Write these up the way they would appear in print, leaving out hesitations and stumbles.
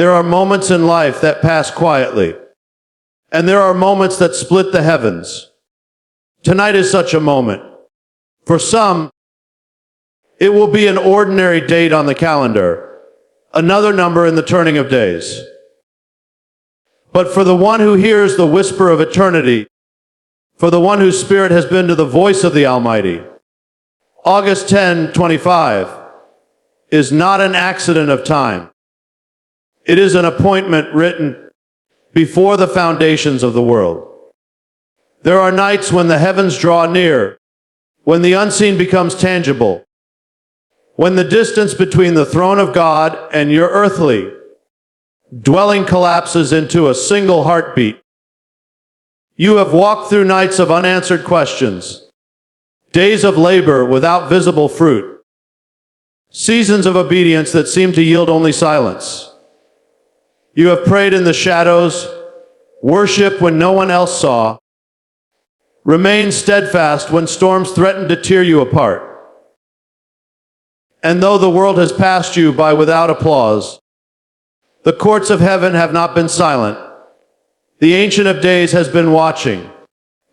There are moments in life that pass quietly, and there are moments that split the heavens. Tonight is such a moment. For some, it will be an ordinary date on the calendar, another number in the turning of days. But for the one who hears the whisper of eternity, for the one whose spirit has been to the voice of the Almighty, August 10/25 is not an accident of time. It is an appointment written before the foundations of the world. There are nights when the heavens draw near, when the unseen becomes tangible, when the distance between the throne of God and your earthly dwelling collapses into a single heartbeat. You have walked through nights of unanswered questions, days of labor without visible fruit, seasons of obedience that seem to yield only silence. You have prayed in the shadows, worshiped when no one else saw, remained steadfast when storms threatened to tear you apart. And though the world has passed you by without applause, the courts of heaven have not been silent. The Ancient of Days has been watching.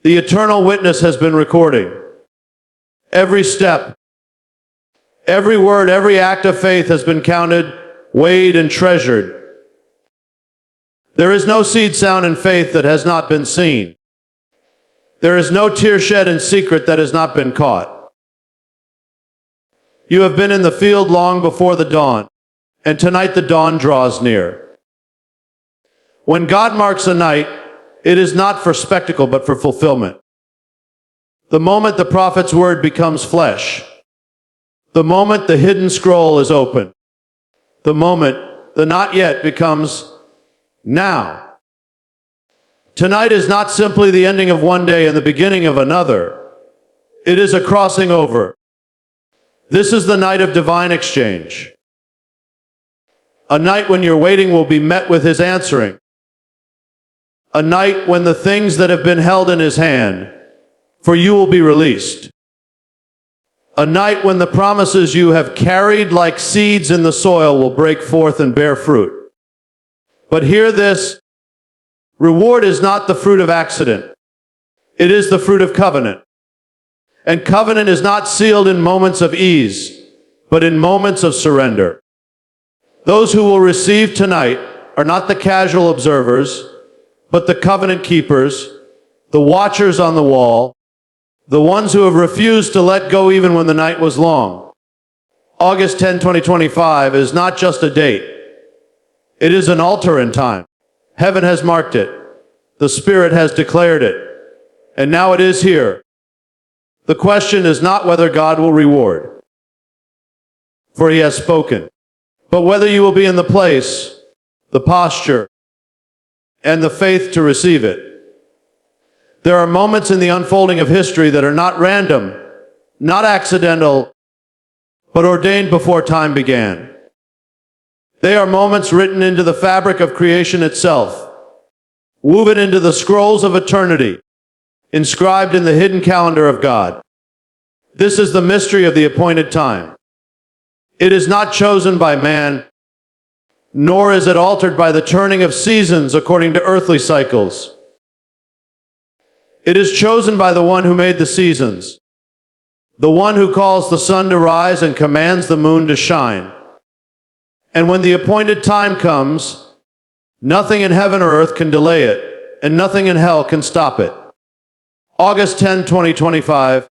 The Eternal Witness has been recording. Every step, every word, every act of faith has been counted, weighed, and treasured. There is no seed sown in faith that has not been seen. There is no tear shed in secret that has not been caught. You have been in the field long before the dawn, and tonight the dawn draws near. When God marks a night, it is not for spectacle but for fulfillment. The moment the prophet's word becomes flesh, the moment the hidden scroll is opened, the moment the not yet becomes now. Tonight is not simply the ending of one day and the beginning of another. It is a crossing over. This is the night of divine exchange. A night when your waiting will be met with His answering. A night when the things that have been held in His hand for you will be released. A night when the promises you have carried like seeds in the soil will break forth and bear fruit. But hear this, reward is not the fruit of accident. It is the fruit of covenant. And covenant is not sealed in moments of ease, but in moments of surrender. Those who will receive tonight are not the casual observers, but the covenant keepers, the watchers on the wall, the ones who have refused to let go even when the night was long. August 10, 2025 is not just a date. It is an altar in time. Heaven has marked it. The Spirit has declared it. And now it is here. The question is not whether God will reward, for He has spoken, but whether you will be in the place, the posture, and the faith to receive it. There are moments in the unfolding of history that are not random, not accidental, but ordained before time began. They are moments written into the fabric of creation itself, woven into the scrolls of eternity, inscribed in the hidden calendar of God. This is the mystery of the appointed time. It is not chosen by man, nor is it altered by the turning of seasons according to earthly cycles. It is chosen by the one who made the seasons, the one who calls the sun to rise and commands the moon to shine. And when the appointed time comes, nothing in heaven or earth can delay it, and nothing in hell can stop it. August 10, 2025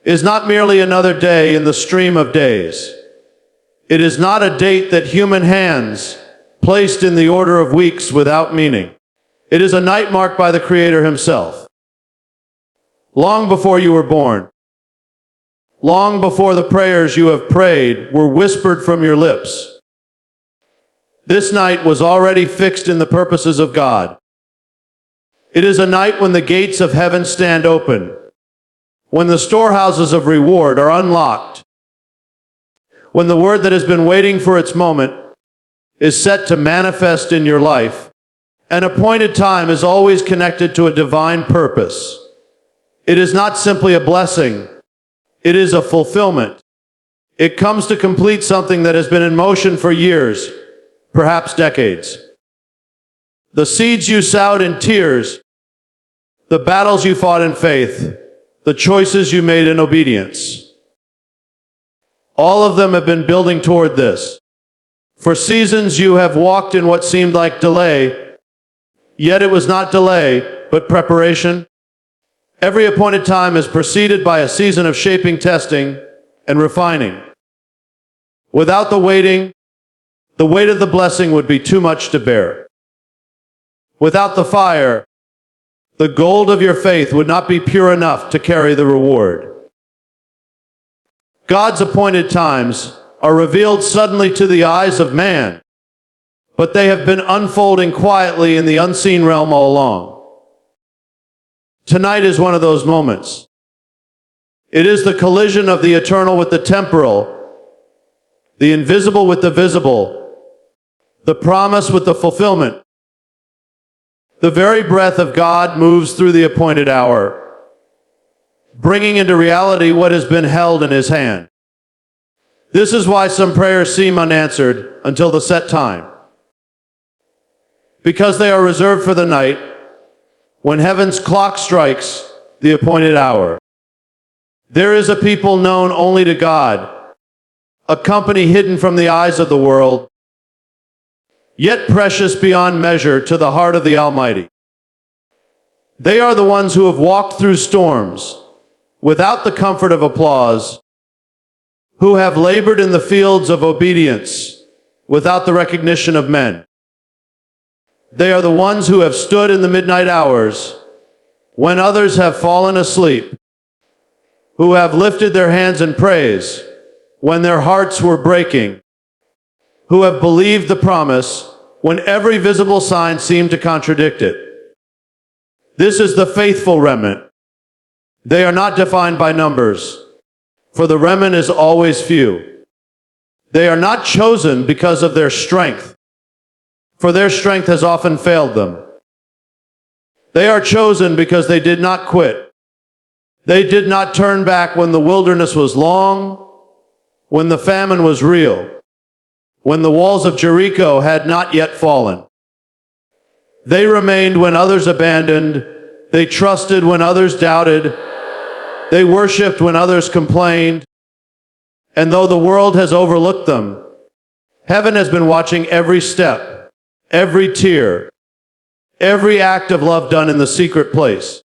is not merely another day in the stream of days. It is not a date that human hands placed in the order of weeks without meaning. It is a night marked by the Creator Himself. Long before you were born, long before the prayers you have prayed were whispered from your lips, this night was already fixed in the purposes of God. It is a night when the gates of heaven stand open, when the storehouses of reward are unlocked, when the word that has been waiting for its moment is set to manifest in your life. An appointed time is always connected to a divine purpose. It is not simply a blessing. It is a fulfillment. It comes to complete something that has been in motion for years, perhaps decades. The seeds you sowed in tears, the battles you fought in faith, the choices you made in obedience. All of them have been building toward this. For seasons you have walked in what seemed like delay, yet it was not delay, but preparation. Every appointed time is preceded by a season of shaping, testing, and refining. Without the weight of the blessing would be too much to bear. Without the fire, the gold of your faith would not be pure enough to carry the reward. God's appointed times are revealed suddenly to the eyes of man, but they have been unfolding quietly in the unseen realm all along. Tonight is one of those moments. It is the collision of the eternal with the temporal, the invisible with the visible, the promise with the fulfillment. The very breath of God moves through the appointed hour, bringing into reality what has been held in His hand. This is why some prayers seem unanswered until the set time, because they are reserved for the night when heaven's clock strikes the appointed hour. There is a people known only to God, a company hidden from the eyes of the world, yet precious beyond measure to the heart of the Almighty. They are the ones who have walked through storms without the comfort of applause, who have labored in the fields of obedience without the recognition of men. They are the ones who have stood in the midnight hours when others have fallen asleep, who have lifted their hands in praise when their hearts were breaking, who have believed the promise when every visible sign seemed to contradict it. This is the faithful remnant. They are not defined by numbers, for the remnant is always few. They are not chosen because of their strength, for their strength has often failed them. They are chosen because they did not quit. They did not turn back when the wilderness was long, when the famine was real, when the walls of Jericho had not yet fallen. They remained when others abandoned. They trusted when others doubted. They worshiped when others complained. And though the world has overlooked them, heaven has been watching every step, every tear, every act of love done in the secret place.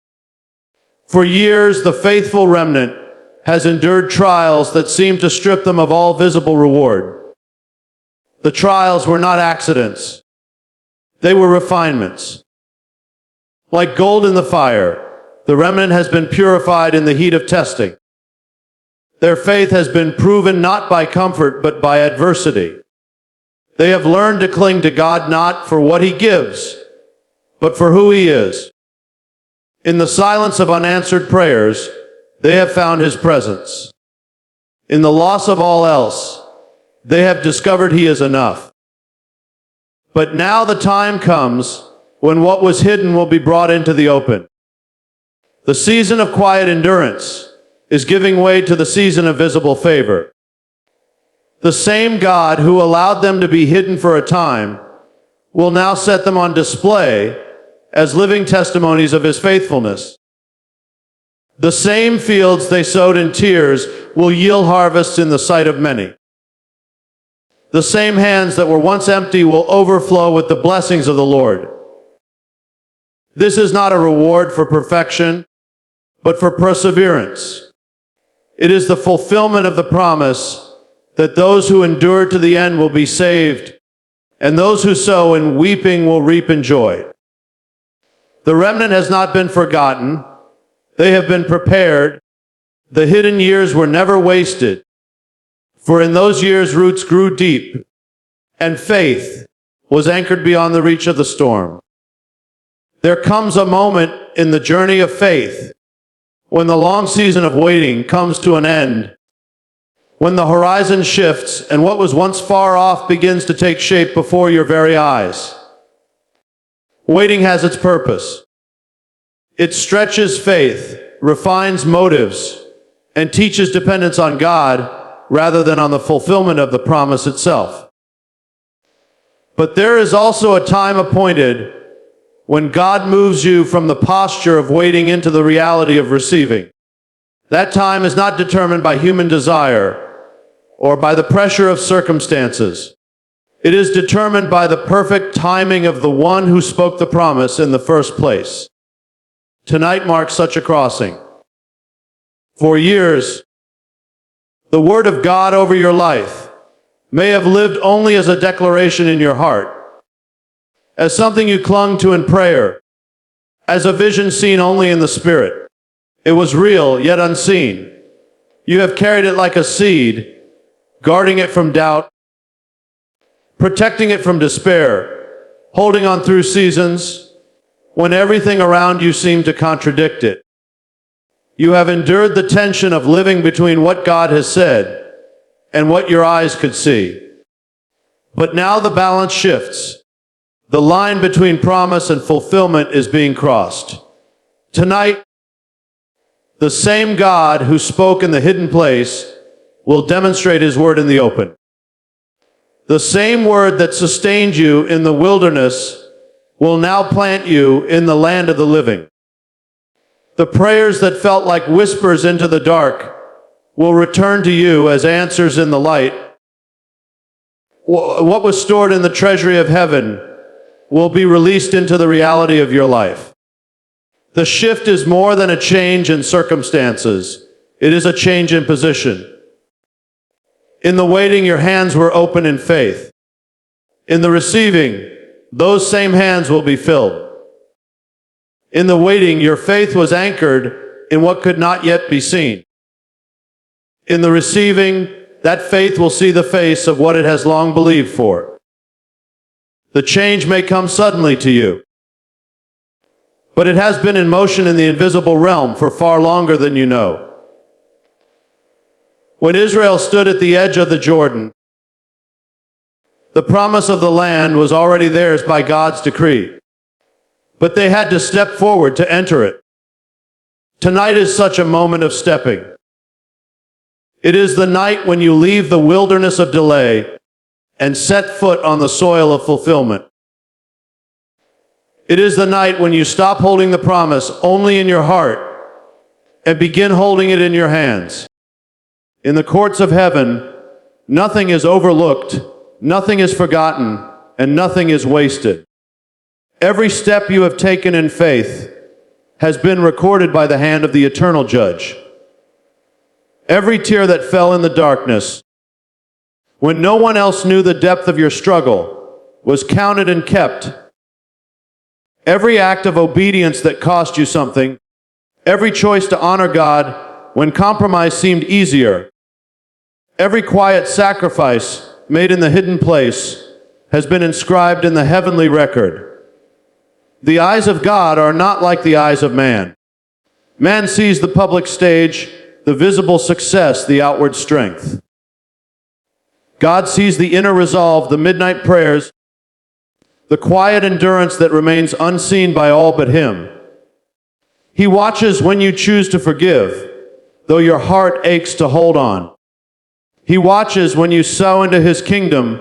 For years, the faithful remnant has endured trials that seemed to strip them of all visible reward. The trials were not accidents. They were refinements. Like gold in the fire, the remnant has been purified in the heat of testing. Their faith has been proven not by comfort, but by adversity. They have learned to cling to God not for what He gives, but for who He is. In the silence of unanswered prayers, they have found His presence. In the loss of all else, they have discovered He is enough. But now the time comes when what was hidden will be brought into the open. The season of quiet endurance is giving way to the season of visible favor. The same God who allowed them to be hidden for a time will now set them on display as living testimonies of His faithfulness. The same fields they sowed in tears will yield harvests in the sight of many. The same hands that were once empty will overflow with the blessings of the Lord. This is not a reward for perfection, but for perseverance. It is the fulfillment of the promise that those who endure to the end will be saved, and those who sow in weeping will reap in joy. The remnant has not been forgotten. They have been prepared. The hidden years were never wasted, for in those years roots grew deep, and faith was anchored beyond the reach of the storm. There comes a moment in the journey of faith when the long season of waiting comes to an end, when the horizon shifts and what was once far off begins to take shape before your very eyes. Waiting has its purpose. It stretches faith, refines motives, and teaches dependence on God rather than on the fulfillment of the promise itself. But there is also a time appointed when God moves you from the posture of waiting into the reality of receiving. That time is not determined by human desire or by the pressure of circumstances. It is determined by the perfect timing of the one who spoke the promise in the first place. Tonight marks such a crossing. For years, the word of God over your life may have lived only as a declaration in your heart, as something you clung to in prayer, as a vision seen only in the Spirit. It was real, yet unseen. You have carried it like a seed, guarding it from doubt, protecting it from despair, holding on through seasons when everything around you seemed to contradict it. You have endured the tension of living between what God has said and what your eyes could see. But now the balance shifts. The line between promise and fulfillment is being crossed. Tonight, the same God who spoke in the hidden place will demonstrate His word in the open. The same word that sustained you in the wilderness will now plant you in the land of the living. The prayers that felt like whispers into the dark will return to you as answers in the light. What was stored in the treasury of heaven will be released into the reality of your life. The shift is more than a change in circumstances. It is a change in position. In the waiting, your hands were open in faith. In the receiving, those same hands will be filled. In the waiting, your faith was anchored in what could not yet be seen. In the receiving, that faith will see the face of what it has long believed for. The change may come suddenly to you, but it has been in motion in the invisible realm for far longer than you know. When Israel stood at the edge of the Jordan, the promise of the land was already theirs by God's decree, but they had to step forward to enter it. Tonight is such a moment of stepping. It is the night when you leave the wilderness of delay and set foot on the soil of fulfillment. It is the night when you stop holding the promise only in your heart and begin holding it in your hands. In the courts of heaven, nothing is overlooked, nothing is forgotten, and nothing is wasted. Every step you have taken in faith has been recorded by the hand of the eternal judge. Every tear that fell in the darkness, when no one else knew the depth of your struggle, was counted and kept. Every act of obedience that cost you something, every choice to honor God when compromise seemed easier, every quiet sacrifice made in the hidden place has been inscribed in the heavenly record. The eyes of God are not like the eyes of man. Man sees the public stage, the visible success, the outward strength. God sees the inner resolve, the midnight prayers, the quiet endurance that remains unseen by all but Him. He watches when you choose to forgive, though your heart aches to hold on. He watches when you sow into His kingdom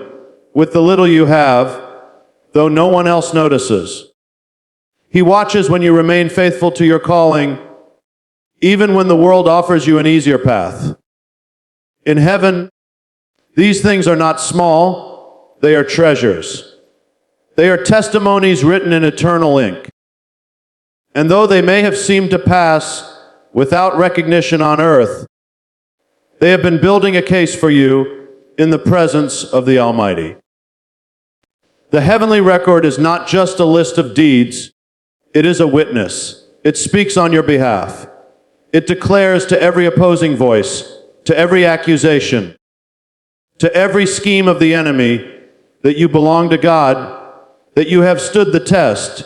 with the little you have, though no one else notices. He watches when you remain faithful to your calling, even when the world offers you an easier path. In heaven, these things are not small, they are treasures. They are testimonies written in eternal ink. And though they may have seemed to pass without recognition on earth, they have been building a case for you in the presence of the Almighty. The heavenly record is not just a list of deeds, it is a witness. It speaks on your behalf. It declares to every opposing voice, to every accusation, to every scheme of the enemy, that you belong to God, that you have stood the test,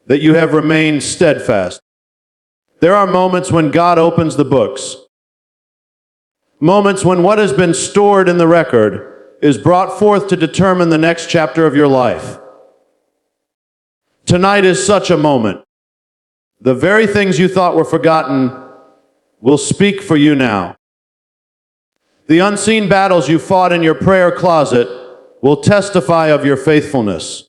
that you have remained steadfast. There are moments when God opens the books, moments when what has been stored in the record is brought forth to determine the next chapter of your life. Tonight is such a moment. The very things you thought were forgotten will speak for you now. The unseen battles you fought in your prayer closet will testify of your faithfulness.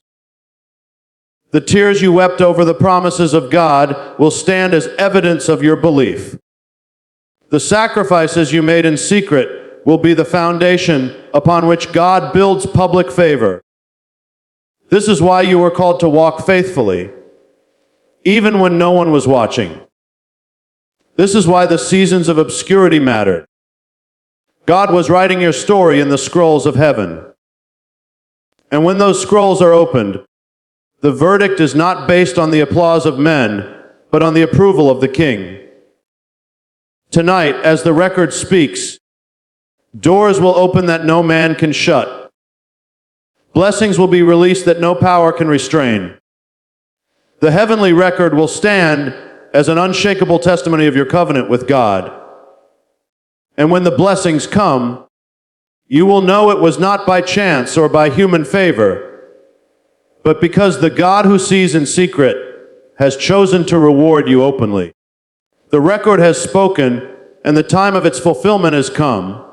The tears you wept over the promises of God will stand as evidence of your belief. The sacrifices you made in secret will be the foundation upon which God builds public favor. This is why you were called to walk faithfully, even when no one was watching. This is why the seasons of obscurity mattered. God was writing your story in the scrolls of heaven. And when those scrolls are opened, the verdict is not based on the applause of men, but on the approval of the King. Tonight, as the record speaks, doors will open that no man can shut. Blessings will be released that no power can restrain. The heavenly record will stand as an unshakable testimony of your covenant with God. And when the blessings come, you will know it was not by chance or by human favor, but because the God who sees in secret has chosen to reward you openly. The record has spoken, and the time of its fulfillment has come.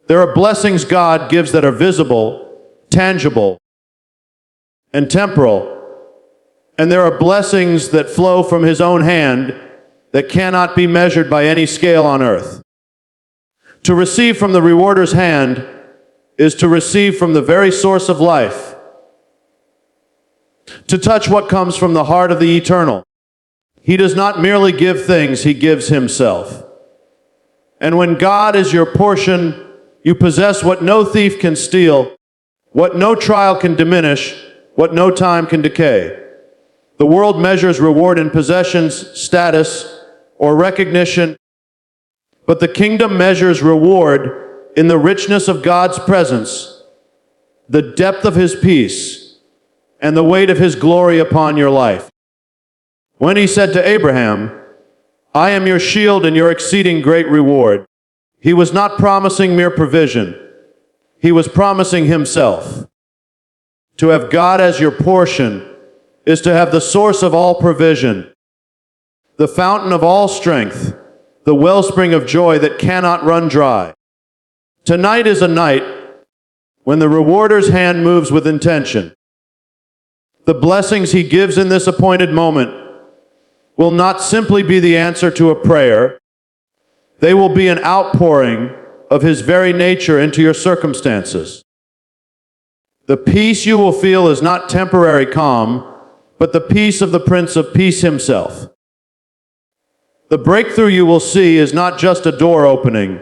There are blessings God gives that are visible, tangible, and temporal, and there are blessings that flow from His own hand that cannot be measured by any scale on earth. To receive from the rewarder's hand is to receive from the very source of life. To touch what comes from the heart of the eternal. He does not merely give things, He gives Himself. And when God is your portion, you possess what no thief can steal, what no trial can diminish, what no time can decay. The world measures reward in possessions, status, or recognition, but the kingdom measures reward in the richness of God's presence, the depth of His peace, and the weight of His glory upon your life. When He said to Abraham, "I am your shield and your exceeding great reward," He was not promising mere provision. He was promising Himself. To have God as your portion is to have the source of all provision, the fountain of all strength, the wellspring of joy that cannot run dry. Tonight is a night when the rewarder's hand moves with intention. The blessings He gives in this appointed moment will not simply be the answer to a prayer. They will be an outpouring of His very nature into your circumstances. The peace you will feel is not temporary calm, but the peace of the Prince of Peace Himself. The breakthrough you will see is not just a door opening,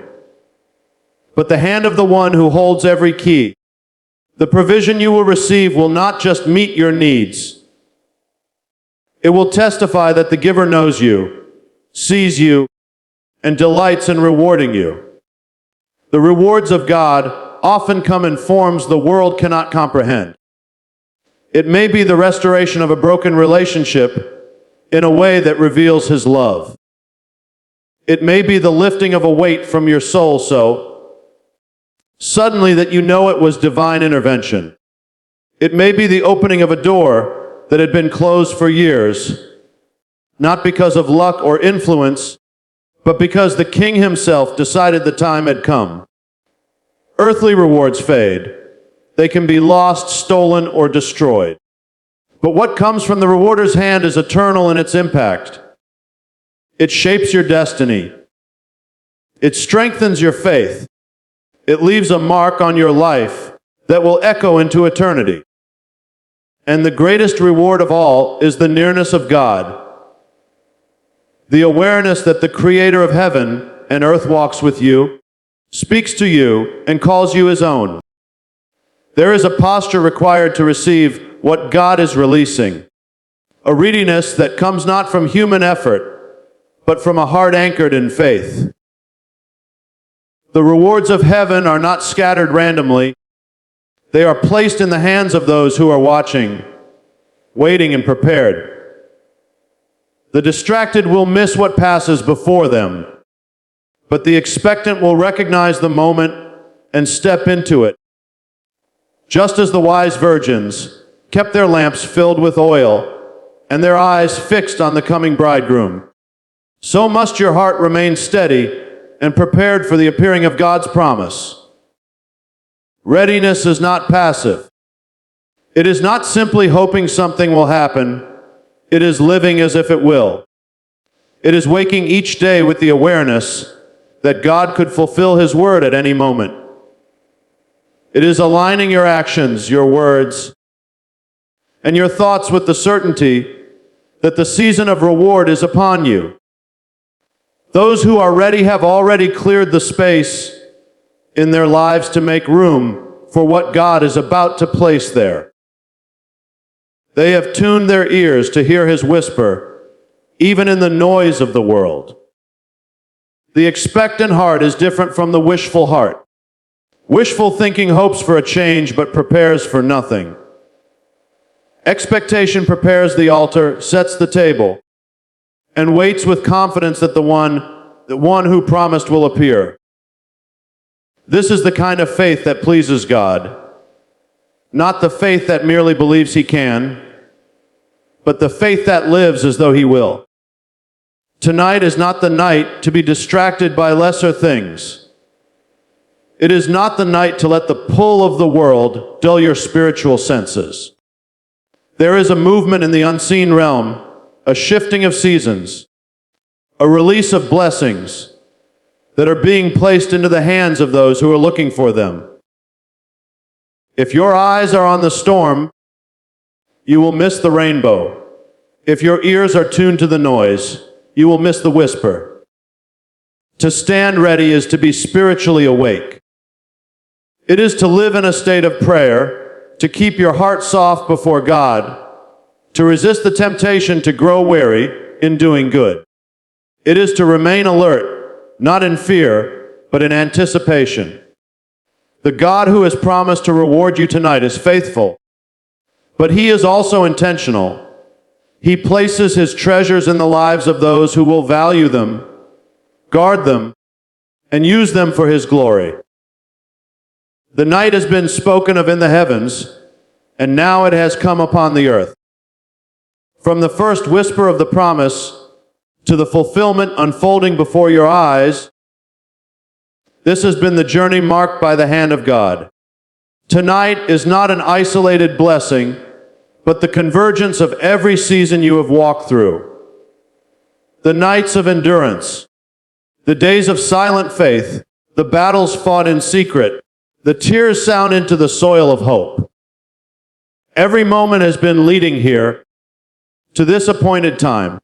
but the hand of the one who holds every key. The provision you will receive will not just meet your needs. It will testify that the giver knows you, sees you, and delights in rewarding you. The rewards of God often come in forms the world cannot comprehend. It may be the restoration of a broken relationship in a way that reveals His love. It may be the lifting of a weight from your soul so suddenly that you know it was divine intervention. It may be the opening of a door that had been closed for years, not because of luck or influence, but because the King Himself decided the time had come. Earthly rewards fade. They can be lost, stolen, or destroyed. But what comes from the rewarder's hand is eternal in its impact. It shapes your destiny. It strengthens your faith. It leaves a mark on your life that will echo into eternity. And the greatest reward of all is the nearness of God. The awareness that the Creator of heaven and earth walks with you, speaks to you, and calls you His own. There is a posture required to receive what God is releasing, a readiness that comes not from human effort, but from a heart anchored in faith. The rewards of heaven are not scattered randomly. They are placed in the hands of those who are watching, waiting and prepared. The distracted will miss what passes before them, but the expectant will recognize the moment and step into it. Just as the wise virgins kept their lamps filled with oil and their eyes fixed on the coming bridegroom, so must your heart remain steady and prepared for the appearing of God's promise. Readiness is not passive. It is not simply hoping something will happen. It is living as if it will. It is waking each day with the awareness that God could fulfill His word at any moment. It is aligning your actions, your words, and your thoughts with the certainty that the season of reward is upon you. Those who are ready have already cleared the space in their lives to make room for what God is about to place there. They have tuned their ears to hear His whisper, even in the noise of the world. The expectant heart is different from the wishful heart. Wishful thinking hopes for a change but prepares for nothing. Expectation prepares the altar, sets the table, and waits with confidence that the one who promised will appear. This is the kind of faith that pleases God, not the faith that merely believes He can, but the faith that lives as though He will. Tonight is not the night to be distracted by lesser things. It is not the night to let the pull of the world dull your spiritual senses. There is a movement in the unseen realm, a shifting of seasons, a release of blessings that are being placed into the hands of those who are looking for them. If your eyes are on the storm, you will miss the rainbow. If your ears are tuned to the noise, you will miss the whisper. To stand ready is to be spiritually awake. It is to live in a state of prayer, to keep your heart soft before God, to resist the temptation to grow weary in doing good. It is to remain alert, not in fear, but in anticipation. The God who has promised to reward you tonight is faithful, but He is also intentional. He places His treasures in the lives of those who will value them, guard them, and use them for His glory. The night has been spoken of in the heavens, and now it has come upon the earth. From the first whisper of the promise to the fulfillment unfolding before your eyes, this has been the journey marked by the hand of God. Tonight is not an isolated blessing, but the convergence of every season you have walked through. The nights of endurance, the days of silent faith, the battles fought in secret, the tears sound into the soil of hope. Every moment has been leading here to this appointed time.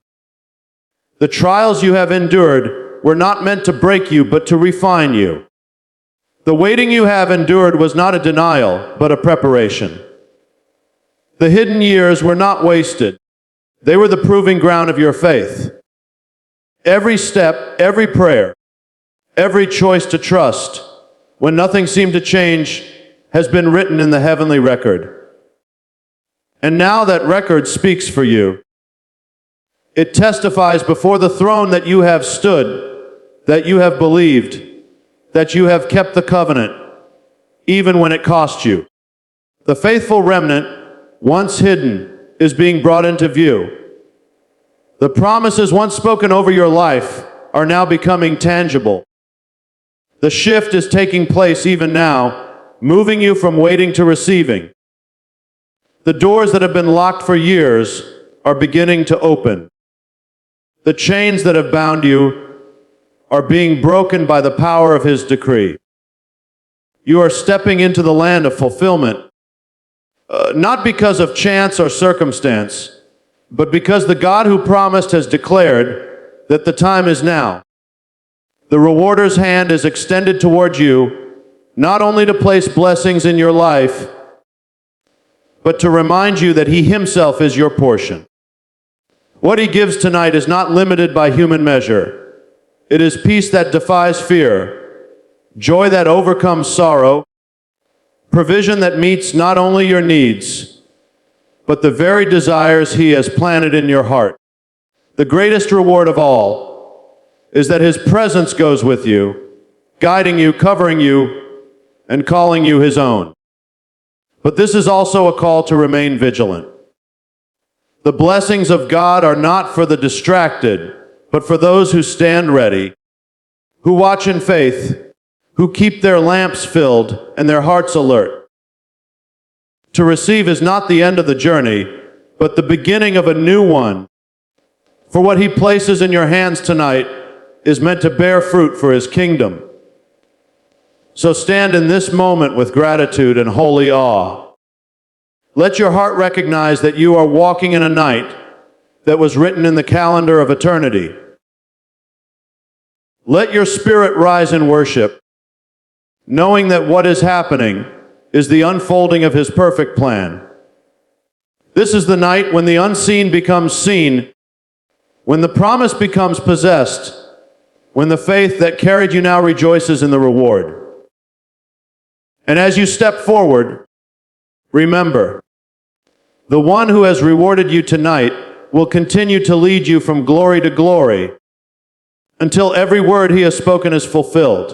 The trials you have endured were not meant to break you, but to refine you. The waiting you have endured was not a denial, but a preparation. The hidden years were not wasted. They were the proving ground of your faith. Every step, every prayer, every choice to trust, when nothing seemed to change, has been written in the heavenly record. And now that record speaks for you. It testifies before the throne that you have stood, that you have believed, that you have kept the covenant, even when it cost you. The faithful remnant, once hidden, is being brought into view. The promises once spoken over your life are now becoming tangible. The shift is taking place even now, moving you from waiting to receiving. The doors that have been locked for years are beginning to open. The chains that have bound you are being broken by the power of His decree. You are stepping into the land of fulfillment, not because of chance or circumstance, but because the God who promised has declared that the time is now. The rewarder's hand is extended toward you, not only to place blessings in your life, but to remind you that He Himself is your portion. What He gives tonight is not limited by human measure. It is peace that defies fear, joy that overcomes sorrow, provision that meets not only your needs, but the very desires He has planted in your heart. The greatest reward of all is that His presence goes with you, guiding you, covering you, and calling you His own. But this is also a call to remain vigilant. The blessings of God are not for the distracted, but for those who stand ready, who watch in faith, who keep their lamps filled and their hearts alert. To receive is not the end of the journey, but the beginning of a new one. For what he places in your hands tonight is meant to bear fruit for his kingdom. So stand in this moment with gratitude and holy awe. Let your heart recognize that you are walking in a night that was written in the calendar of eternity. Let your spirit rise in worship, knowing that what is happening is the unfolding of his perfect plan. This is the night when the unseen becomes seen, when the promise becomes possessed, when the faith that carried you now rejoices in the reward. And as you step forward, remember, the one who has rewarded you tonight will continue to lead you from glory to glory until every word he has spoken is fulfilled.